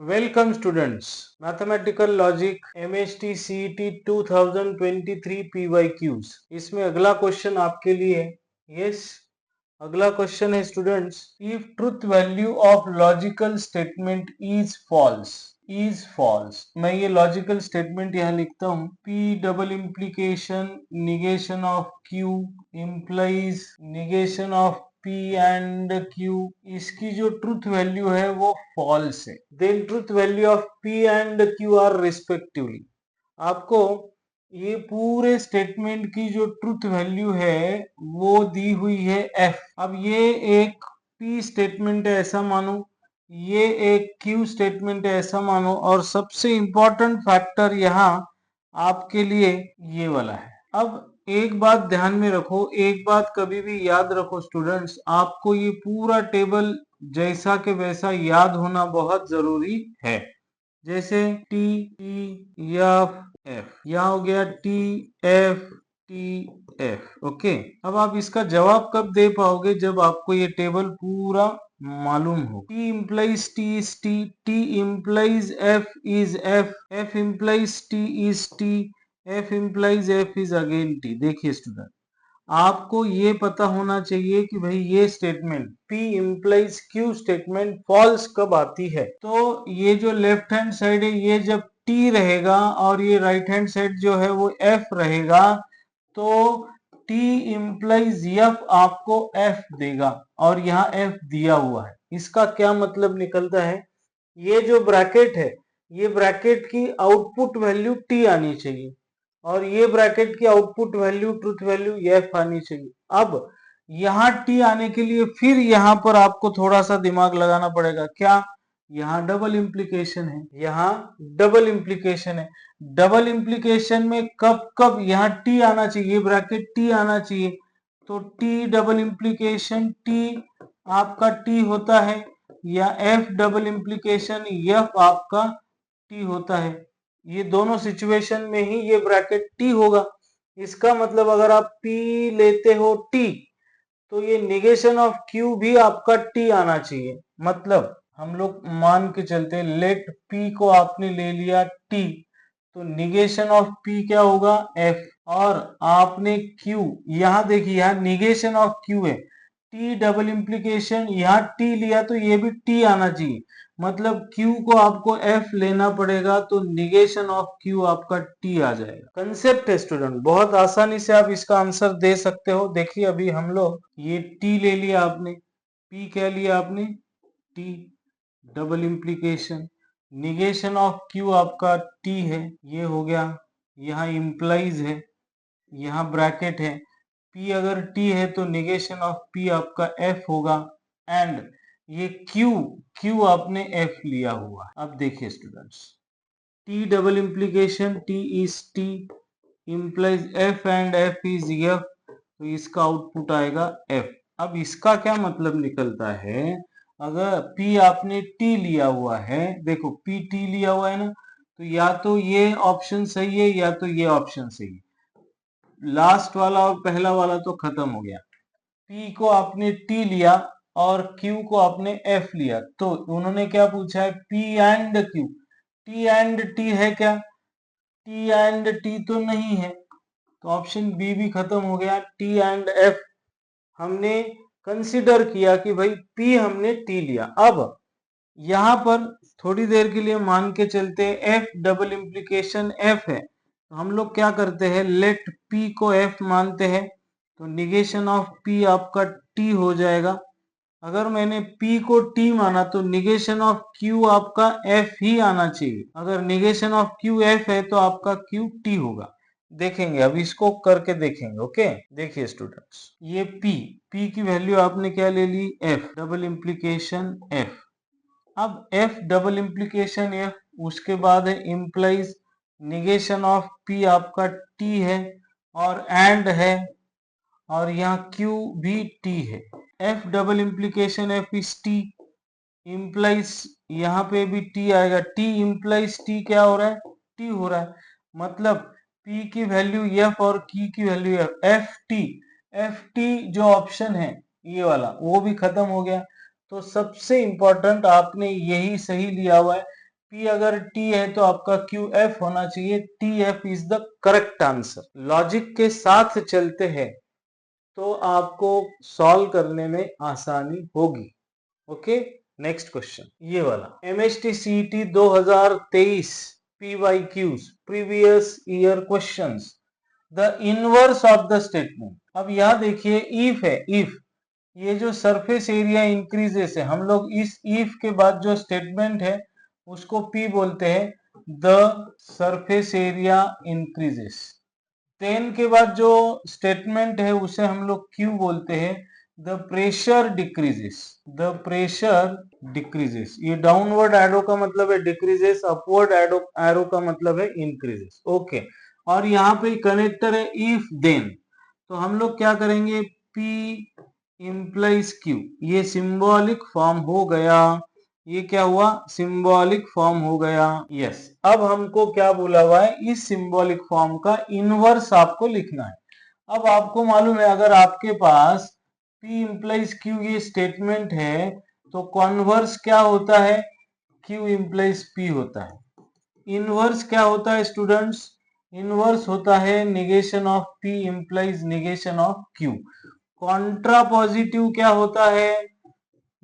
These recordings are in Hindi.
Welcome students, mathematical logic MHT CET 2023 PYQs। इसमें अगला क्वेश्चन आपके लिए है। अगला क्वेश्चन है students, if truth value of logical statement is false. मैं ये लॉजिकल स्टेटमेंट यहाँ लिखता हूँ, P double implication negation of Q implies negation of P and Q। इसकी जो ट्रुथ वैल्यू है वो फॉल्स है। Then truth value of P and Q are respectively. आपको ये पूरे स्टेटमेंट की जो ट्रुथ वैल्यू है वो दी हुई है F। अब ये एक P स्टेटमेंट है ऐसा मानो, ये एक Q स्टेटमेंट है ऐसा मानो, और सबसे इंपॉर्टेंट फैक्टर यहाँ आपके लिए ये वाला है। अब एक बात ध्यान में रखो, एक बात कभी भी याद रखो स्टूडेंट्स, आपको ये पूरा टेबल जैसा के वैसा याद होना बहुत जरूरी है। जैसे टी टी एफ यहाँ हो गया टी एफ ओके। अब आप इसका जवाब कब दे पाओगे, जब आपको ये टेबल पूरा मालूम हो। T implies T is T, T implies F is F, F implies T is T, F implies F is again T। देखिए स्टूडेंट, आपको ये पता होना चाहिए कि भाई ये statement P implies Q statement false कब आती है। तो ये जो लेफ्ट हैंड साइड है ये जब T रहेगा और ये राइट हैंड साइड जो है वो F रहेगा, तो T implies F आपको F देगा, और यहाँ F दिया हुआ है। इसका क्या मतलब निकलता है, ये जो ब्रैकेट है ये ब्रैकेट की आउटपुट वैल्यू T आनी चाहिए, और ये ब्रैकेट की output value truth value F आनी चाहिए। अब यहाँ T आने के लिए फिर यहाँ पर आपको थोड़ा सा दिमाग लगाना पड़ेगा। क्या, यहाँ डबल इम्प्लीकेशन है, यहाँ डबल इम्प्लीकेशन है। डबल इम्प्लीकेशन में कब कब यहाँ T आना चाहिए, ब्रैकेट T आना चाहिए, तो T डबल इम्प्लीकेशन T आपका T होता है, या F डबल इम्प्लीकेशन F आपका T होता है। ये दोनों सिचुएशन में ही ये ब्रैकेट T होगा। इसका मतलब अगर आप P लेते हो T, तो ये निगेशन ऑफ Q भी आपका T आना चाहिए। मतलब हम लोग मान के चलते हैं, लेट P को आपने ले लिया T, तो निगेशन ऑफ P क्या होगा F, और आपने Q, यहाँ देखिए यहाँ निगेशन ऑफ Q है, T डबल इम्प्लीकेशन यहाँ T लिया तो ये भी T आना चाहिए, मतलब Q को आपको F लेना पड़ेगा, तो निगेशन ऑफ Q आपका T आ जाएगा। कंसेप्ट है स्टूडेंट, बहुत आसानी से आप इसका आंसर दे सकते हो। देखिए अभी हम लोग ये T ले लिया आपने, P क्या लिया आपने T double implication, negation of Q आपका T है, ये हो गया, यहाँ इम्प्लाइज है, यहाँ ब्रैकेट है, P अगर T है तो निगेशन ऑफ P आपका F होगा, एंड ये Q आपने F लिया हुआ। अब देखिए students, T double implication T is T implies F and F is F, तो इसका आउटपुट आएगा F। अब इसका क्या मतलब निकलता है, अगर P आपने T लिया हुआ है, देखो P T लिया हुआ है ना, तो या तो ये ऑप्शन सही है या तो ये ऑप्शन सही है। लास्ट वाला और पहला वाला तो खत्म हो गया। P को आपने T लिया और Q को आपने F लिया, तो उन्होंने क्या पूछा है, P and Q। T and T है क्या, T एंड T तो नहीं है, तो ऑप्शन बी भी खत्म हो गया। T एंड F हमने कंसिडर किया कि भाई P हमने T लिया। अब यहां पर थोड़ी देर के लिए मान के चलते F डबल इम्प्लीकेशन F है, तो हम लोग क्या करते हैं, लेट P को F मानते हैं, तो निगेशन ऑफ P आपका T हो जाएगा। अगर मैंने P को T माना तो निगेशन ऑफ Q आपका F ही आना चाहिए। अगर निगेशन ऑफ Q F है तो आपका Q T होगा। देखेंगे, अब इसको करके देखेंगे। ओके, देखिए स्टूडेंट्स, ये P की वैल्यू आपने क्या ले ली, F डबल इम्प्लीकेशन F। अब F डबल इम्प्लीकेशन F, उसके बाद है इम्प्लाइज निगेशन ऑफ P आपका T है, और एंड है, और यहाँ Q भी T है। F double implication F is T implies, यहाँ पे भी T आएगा, T इम्प्लाइज T क्या हो रहा है, T हो रहा है। मतलब P की वैल्यू F और Q की वैल्यू F, F T जो ऑप्शन है ये वाला वो भी खत्म हो गया। तो सबसे इंपॉर्टेंट आपने यही सही लिया हुआ है P अगर T है तो आपका QF होना चाहिए। TF is the correct answer. Logic के साथ चलते हैं तो आपको सॉल्व करने में आसानी होगी। ओके, नेक्स्ट क्वेश्चन ये वाला, MHT CET 2023 PYQs previous year questions, the inverse of the statement. अब यहां देखिए इफ है, इफ ये जो सरफेस एरिया इंक्रीजेस है, हम लोग इस इफ के बाद जो स्टेटमेंट है उसको P बोलते हैं, the surface area increases. Then के बाद जो स्टेटमेंट है उसे हम लोग Q बोलते हैं, the pressure decreases, the pressure decreases. ये डाउनवर्ड एरो का मतलब है डिक्रीजेस, अपवर्ड एरो का मतलब है इंक्रीजेस। ओके, और यहाँ पे कनेक्टर है इफ देन, तो हम लोग क्या करेंगे, P इंप्लाइज Q, ये सिंबॉलिक फॉर्म हो गया। ये क्या हुआ, सिंबॉलिक फॉर्म हो गया। यस, अब हमको क्या बोला हुआ है, इस सिंबॉलिक फॉर्म का इनवर्स आपको लिखना है। अब आपको मालूम है अगर आपके पास P इंप्लाइज Q ये स्टेटमेंट है तो कॉन्वर्स क्या होता है, Q इंप्लाइज P होता है। इनवर्स क्या होता है स्टूडेंट्स, इनवर्स होता है negation of P implies negation of Q। Contra positive क्या होता है,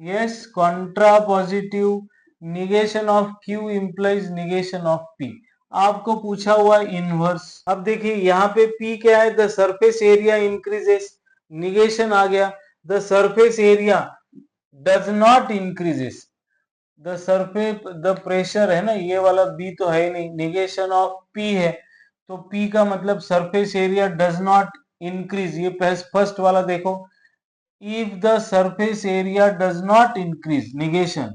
yes, Contra positive negation of Q implies negation of P। आपको पूछा हुआ इनवर्स। अब देखिए यहाँ पे P क्या है, the surface area increases, negation आ गया, the surface area does not increases, the surface the pressure है ना, ये वाला B तो है नहीं, निगेशन ऑफ P है, तो P का मतलब surface area does not increase. ये फर्स्ट वाला देखो, if the surface area does not increase, negation,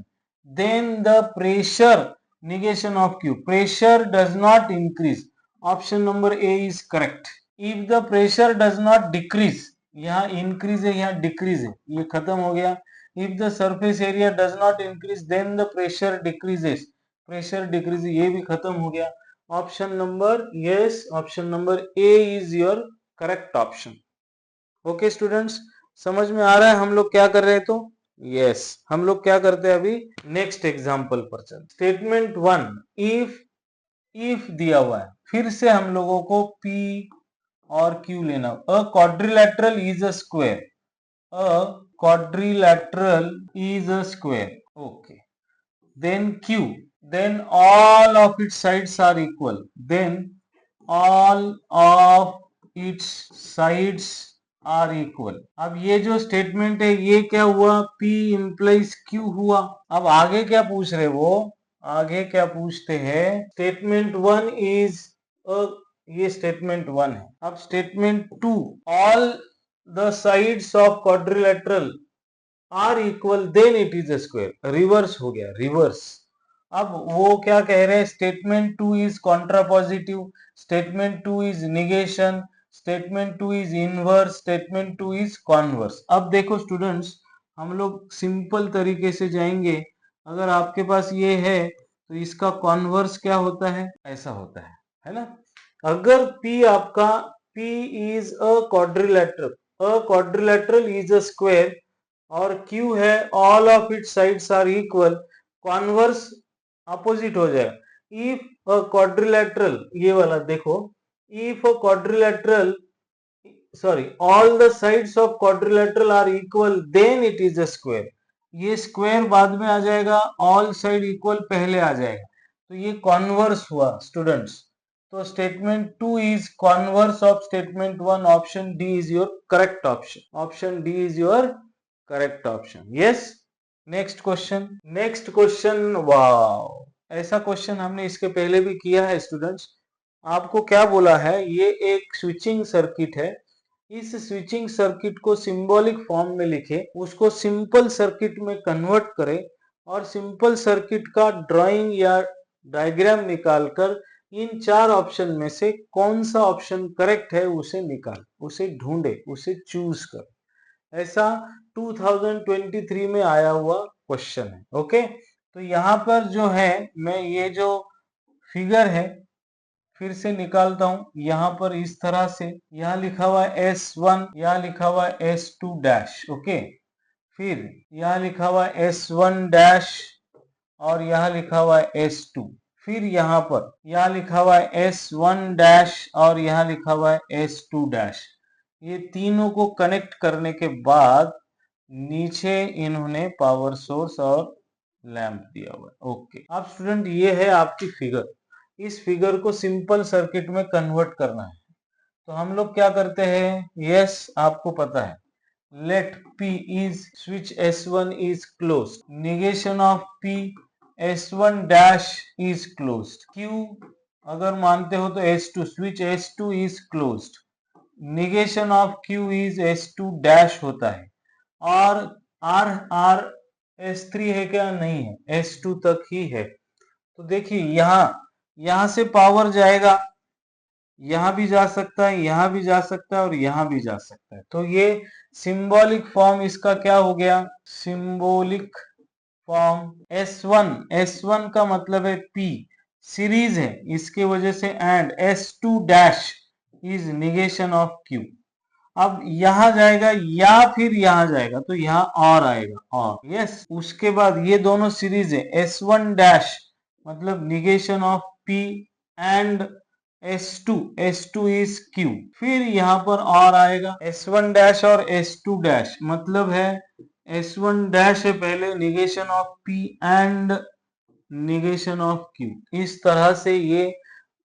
then the pressure, negation of Q, pressure does not increase, option number A is correct। if the pressure does not decrease, यहाँ increase है यहाँ decrease है, ये खत्म हो गया। if the surface area does not increase then the pressure decreases, pressure decrease ये भी खत्म हो गया। Option number, yes, option number A is your correct option। Okay students, समझ में आ रहा है हम लोग क्या कर रहे हैं तो, यस, हम लोग क्या करते हैं अभी, नेक्स्ट एग्जांपल पर चल। स्टेटमेंट 1, इफ दिया हुआ है, फिर से हम लोगों को P और Q लेना। अ quadrilateral is a square, a quadrilateral is a square, okay, then Q, then all of its sides are equal, then all of its sides are equal. अब ये जो स्टेटमेंट है ये क्या हुआ, P इंप्लाइज Q हुआ। अब आगे क्या पूछ रहे वो, आगे क्या पूछते हैं, स्टेटमेंट 1 इज ये स्टेटमेंट 1 है। अब statement 2, all the sides of quadrilateral are equal then it is a square, reverse हो गया, रिवर्स। अब वो क्या कह रहे हैं, statement 2 is contrapositive, statement 2 is negation, statement 2 is inverse, statement 2 is converse. अब देखो स्टूडेंट्स, हम लोग सिंपल तरीके से जाएंगे। अगर आपके पास ये है तो इसका कॉन्वर्स क्या होता है, ऐसा होता है ना। अगर P आपका, P is a quadrilateral is a square, और Q है all of it sides are equal, converse opposite हो जाएगा। इफ अ क्वाड्रिलेटरल, ये वाला देखो, if a quadrilateral, sorry, all the sides of quadrilateral are equal then it is a square, ये स्क्वायर बाद में आ जाएगा, ऑल साइड इक्वल पहले आ जाएगा, तो ये कॉन्वर्स हुआ स्टूडेंट्स। तो statement 2 is converse of statement 1, option D is your correct option, option D is your correct option. Yes, next question, next question, wow, ऐसा क्वेश्चन हमने इसके पहले भी किया है स्टूडेंट्स। आपको क्या बोला है, ये एक स्विचिंग सर्किट है, इस स्विचिंग सर्किट को सिंबॉलिक फॉर्म में लिखे, उसको सिंपल सर्किट में कन्वर्ट करें, और सिंपल सर्किट का ड्राइंग या डायग्राम निकालकर इन 4 ऑप्शन में से कौन सा ऑप्शन करेक्ट है उसे निकाल, उसे ढूंढे, उसे चूज कर। ऐसा 2023 में आया हुआ क्वेश्चन है। ओके, तो यहाँ पर जो है, मैं ये जो फिगर है फिर से निकालता हूं। यहाँ पर इस तरह से, यहाँ लिखा हुआ है S1, यहाँ लिखा हुआ है S2 डैश, ओके, फिर यहाँ लिखा हुआ है S1 डैश, और यहाँ लिखा हुआ है S2। फिर यहाँ पर यहाँ लिखा हुआ है S1 डैश और यहाँ लिखा हुआ है S2 डैश। ये तीनों को कनेक्ट करने के बाद नीचे इन्होंने पावर सोर्स और लैंप दिया हुआ है। ओके, अब स्टूडेंट ये है आपकी फिगर। इस फिगर को सिंपल सर्किट में कन्वर्ट करना है, तो हम लोग क्या करते हैं, यस आपको पता है, late P is switch S1 is closed, negation of P S1 dash is closed, Q अगर मानते हो तो S2 switch S2 is closed, negation of Q is S2 dash होता है, और R S3 है क्या, नहीं है, S2 तक ही है। तो देखिए यहां से पावर जाएगा, यहां भी जा सकता है, यहां भी जा सकता है और यहां भी जा सकता है। तो ये सिंबॉलिक फॉर्म इसका क्या हो गया, सिंबॉलिक फॉर्म S1 का मतलब है P, सीरीज है इसके वजह से, and S2 dash is negation of Q। अब यहां जाएगा या फिर यहां जाएगा, तो यहां और आएगा, और यस उसके बाद ये दोनों सीरीज है, S1 डैश मतलब negation of P and S2 is Q। फिर यहाँ पर और आएगा S1 डैश और S2 डैश, मतलब है S1 डैश है पहले, negation of P and negation of Q। इस तरह से ये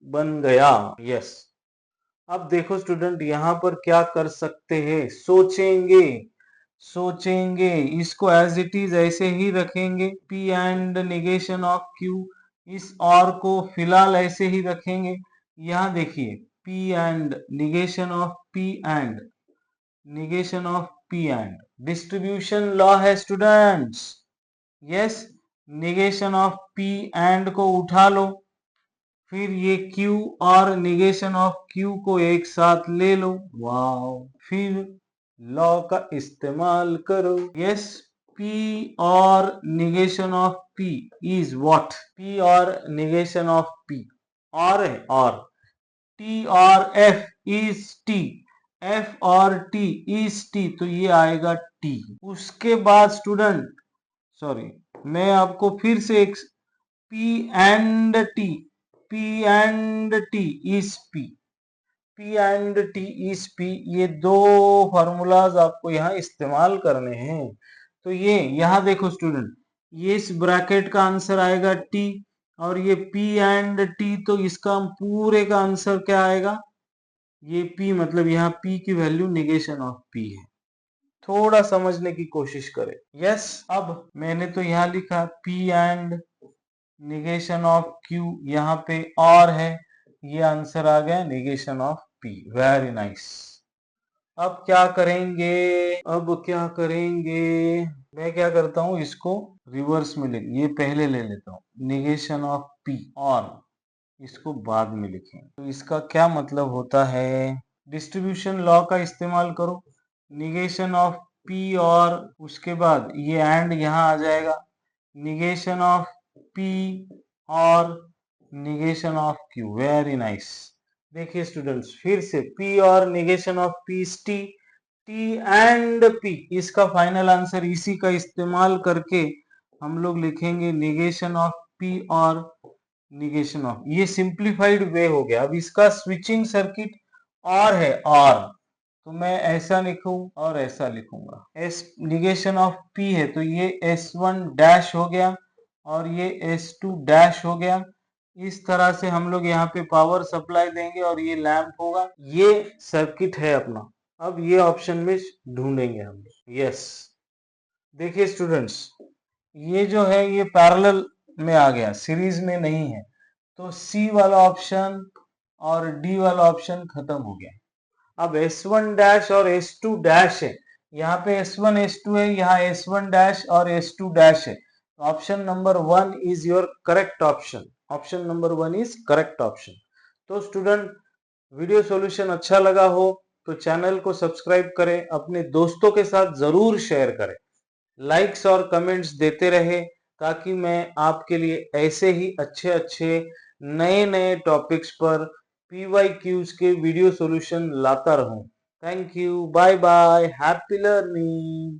बन गया, यस। अब देखो स्टूडेंट यहाँ पर क्या कर सकते हैं, सोचेंगे इसको एज इट इज ऐसे ही रखेंगे, P and negation of Q, इस और को फिलहाल ऐसे ही रखेंगे। यहाँ देखिए P and negation of P and negation of P and distribution law है students, yes. Negation of P and को उठा लो, फिर ये Q और निगेशन ऑफ Q को एक साथ ले लो, वाओ, फिर लॉ का इस्तेमाल करो, यस। P और negation of P is what, P और निगेशन ऑफ P और है, और T और F इज T, F और T इज T, तो ये आएगा T। उसके बाद स्टूडेंट, सॉरी मैं आपको फिर से एक, P and T, P and T is P, P and T is P, ये दो फॉर्मूलाज आपको यहाँ इस्तेमाल करने हैं। तो ये यहाँ देखो स्टूडेंट, ये इस ब्रैकेट का आंसर आएगा T, और ये P एंड T, तो इसका पूरे का आंसर क्या आएगा, ये P, मतलब यहाँ P की वैल्यू निगेशन ऑफ P है। थोड़ा समझने की कोशिश करें, यस। अब मैंने तो यहाँ लिखा P and negation of Q, यहाँ पे और है, ये आंसर आ गया negation of P, very nice. अब क्या करेंगे, मैं क्या करता हूँ, इसको रिवर्स में लिख, ये पहले ले लेता हूँ निगेशन ऑफ P, और इसको बाद में लिखें। तो इसका क्या मतलब होता है, डिस्ट्रीब्यूशन लॉ का इस्तेमाल करो, निगेशन ऑफ P और उसके बाद ये एंड यहाँ आ जाएगा, निगेशन ऑफ P और negation of Q, very nice. देखिए स्टूडेंट्स, फिर से P और negation of P is T, T and P, इसका फाइनल आंसर इसी का इस्तेमाल करके हम लोग लिखेंगे निगेशन ऑफ P और निगेशन ऑफ, ये सिंप्लीफाइड वे हो गया। अब इसका स्विचिंग सर्किट और है, और तो मैं ऐसा लिखूं और ऐसा लिखूंगा, एस निगेशन ऑफ P है तो ये S1 डैश हो गया और ये S2 डैश हो गया। इस तरह से हम लोग यहाँ पे पावर सप्लाई देंगे और ये लैंप होगा, ये सर्किट है अपना। अब ये ऑप्शन में ढूंढेंगे हम, यस। देखिए स्टूडेंट्स, ये जो है ये पैरेलल में आ गया, सीरीज में नहीं है, तो C वाला ऑप्शन और D वाला ऑप्शन खत्म हो गया। अब S1 डैश और S2 डैश है, यहाँ पे S1 S2 है, यहाँ S1 डैश और S2 डैश है, option number 1 is your correct option, option number 1 is correct option. तो स्टूडेंट, वीडियो सॉल्यूशन अच्छा लगा हो तो चैनल को सब्सक्राइब करें, अपने दोस्तों के साथ जरूर शेयर करें, लाइक्स और कमेंट्स देते रहे, ताकि मैं आपके लिए ऐसे ही अच्छे अच्छे नए नए टॉपिक्स पर PYQs के वीडियो सॉल्यूशन लाता रहूं। Thank you, bye bye, happy learning.